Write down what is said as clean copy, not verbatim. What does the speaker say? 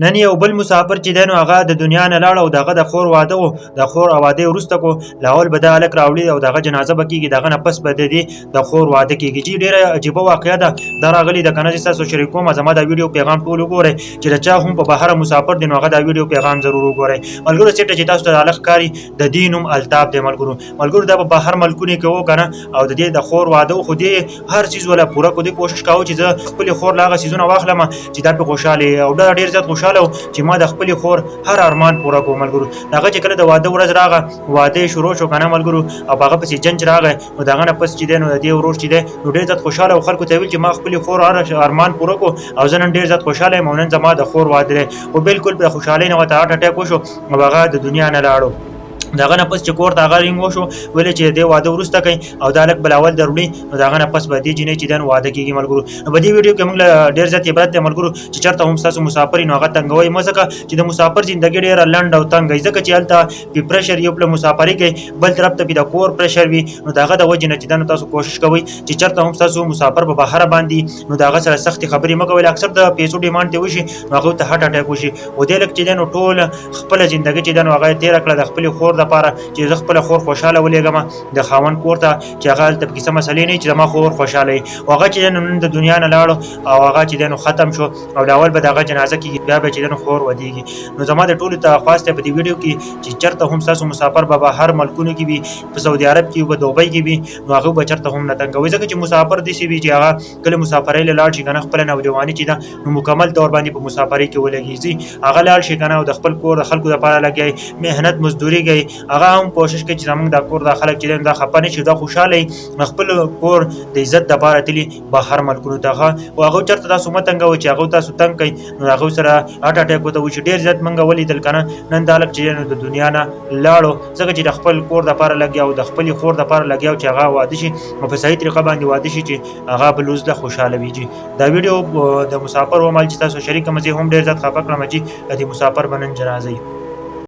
نن یو بل مسافر چې دی نو هغه د دنیا نه لاړ او دغه د خور واده و د خور او واده وروسته کو لاول به دا هلک راوړي او دغه جنازه به کېږي دغه نه پس به د دې د خور واده کېږي چې ډېره عجیبه واقعه ده دا راغلې ده که نه چې ستاسو شریک کوم زما دا ویډیو پیغام ټول وګورئ چې د چا هم په بهره مسافر دی نو هغه دا ویډیو پیغام ضرور وګورئ ملګرو چېرته چې تاسو ته د هلک ښکاري د دې نوم الطاف دی ملګرو دا په بهر ملکونو کې و که نه او د دې د خور واده و خو دې هر څیز ولا پوره کړو دې کوشش کاوه چې زه خپلې خور له هغه څیزونه واخلم چې دا پرې خوشحاله او دا ډېر زیات خوشحاله و چې ما د خپلې خور هر ارمان پوره کړو ملګرو د هغه چې کله د واده ورځ راغله واده یې شروع شو که نه ملګرو او په هغه پسې جنج راغی نو د هغه نه پس چې دی نو د دې ورور چې دی نو ډېر زیات خوشحاله او خلکو ته یې ویل چې ما خپلې خور هر ارمان پوره کړو او زه نن ډېر زیات خوشحاله یم او نن زما د خور واده دی خو بلکل د خوشحالۍ نه ورته هارټ اټیک وشو او هغه د دنیا نه لاړو دغه نه پس چې کور ته هغه رینګ وشو ولې چې د واده وروسته کوي او دا هلک بلاول دروړي نو د هغه نه پس به دې جینۍ چې دی نو واده کېږي ملګرو نو په دې ویډیو کې موږ له ډېر زیات عبرت دی ملګرو چې چېرته هم ستاسو مسافر نو هغه تنګوئ مه ځکه چې د مسافر زندګي ډېره لنډ او تنګ وي ځکه چې هلته پې پرېشر یو پله مسافري کوي بل طرف ته پې د کور پرېشر وي نو د هغه د وجې نه چې دا نو تاسو کوشش کوئ چې چېرته هم ستاسو مسافر په بهره باندې نو د هغه سره سختې خبرې مه کوئ اکثر د پیسو ډیمانډ ته وشي نو هغوی ته هارټ اټیک وشي او دې هلک چې دی نو ټول خپله زندګي چې دی نو هغه یې تېره کړه د خپلې خور دپاره چې زه خپله خور خوشحاله ولېږم د خاوند کور ته چې هغه هلته پکې څه مسلې نه وي چې زما خور خوشحاله وي او هغه چې دی نو نن د دنیا نه لاړو او هغه چې دی نو ختم شو او د اول به د هغه جنازه کېږي بیا به چې دی نو خور ودېږي نو زما د ټولو ته خواست دی په دې ویډیو کې چې چېرته هم ستاسو مسافر به بهر ملکونو کې وي په سعودي عرب کې به دوبۍ کې وي نو هغوی به چېرته هم نه تنګوي ځکه چې مسافر داسې وي چې هغه کله مسافرۍ له لاړ شي که نه خپله نوجواني چې ده نو مکمل طور باندې په مسافرۍ کې ولګېږي هغه لاړ شي که نه او د خپل کور د خلکو دپاره لګیا محنت مزدوري کوي هغه هم کوشش کوي چې زموږ دا کور دا خلک چې دی دا خفه نه شي دا خوشحاله وي خپل کور د عزت دپاره تلي بهر ملکونو ته او هغوی چېرته تاسو مه تنګوئ چې هغوی تاسو تنګ کوئ نو هغوی سره هارټ اټیک ورته وشي ډېر زیات موږ ولیدل که نه نن دا هلک چې دی نو د دنیا نه لاړو ځکه چې د خپل کور دپاره لګیا او د خپلې خور دپاره لګیا چې هغه واده شي او په صحیح طریقه باندې واده شي چې هغه بل اوس د خوشحاله وي جي دا ویډیو د مسافر ومل چې تاسو شریک کړم زه هم ډېر زیات خفه کړم چې د دې مسافر به نن جنازه وي